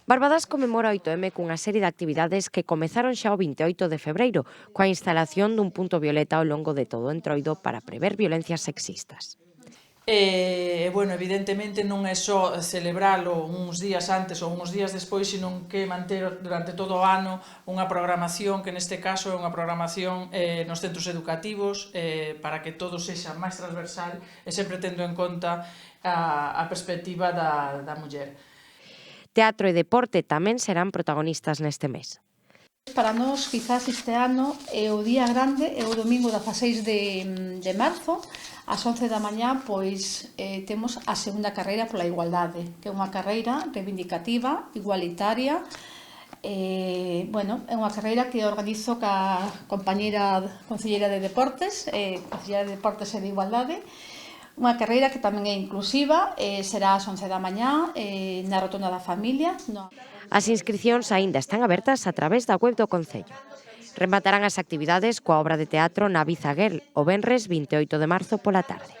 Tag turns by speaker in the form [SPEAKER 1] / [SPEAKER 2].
[SPEAKER 1] Barbadas conmemora 8M cunha serie de actividades que comezaron xa o 28 de febreiro, coa instalación dun punto violeta ao longo de todo o Entroido para prever violencias sexistas.
[SPEAKER 2] Bueno, evidentemente non é só celebralo uns días antes ou uns días despois, sino que manter durante todo o ano unha programación que neste caso é unha programación nos centros educativos para que todo sexa máis transversal e sempre tendo en conta a perspectiva da muller.
[SPEAKER 1] Teatro e deporte tamén serán protagonistas neste mes.
[SPEAKER 3] Para nós, quizás este ano, o día grande é o domingo 16 de marzo, ás 11 da mañá, pois temos a segunda carreira pola igualdade, que é unha carreira reivindicativa, igualitaria. Bueno, é unha carreira que organizo ca compañeira concelleira de Deportes, concelleira de Deportes e de Igualdade, unha carreira que tamén é inclusiva, será ás 11 da mañá na Rotonda da Familia.
[SPEAKER 1] As inscricións aínda están abertas a través da web do Concello. Rematarán as actividades coa obra de teatro Navi Zaguel o venres 28 de marzo pola tarde.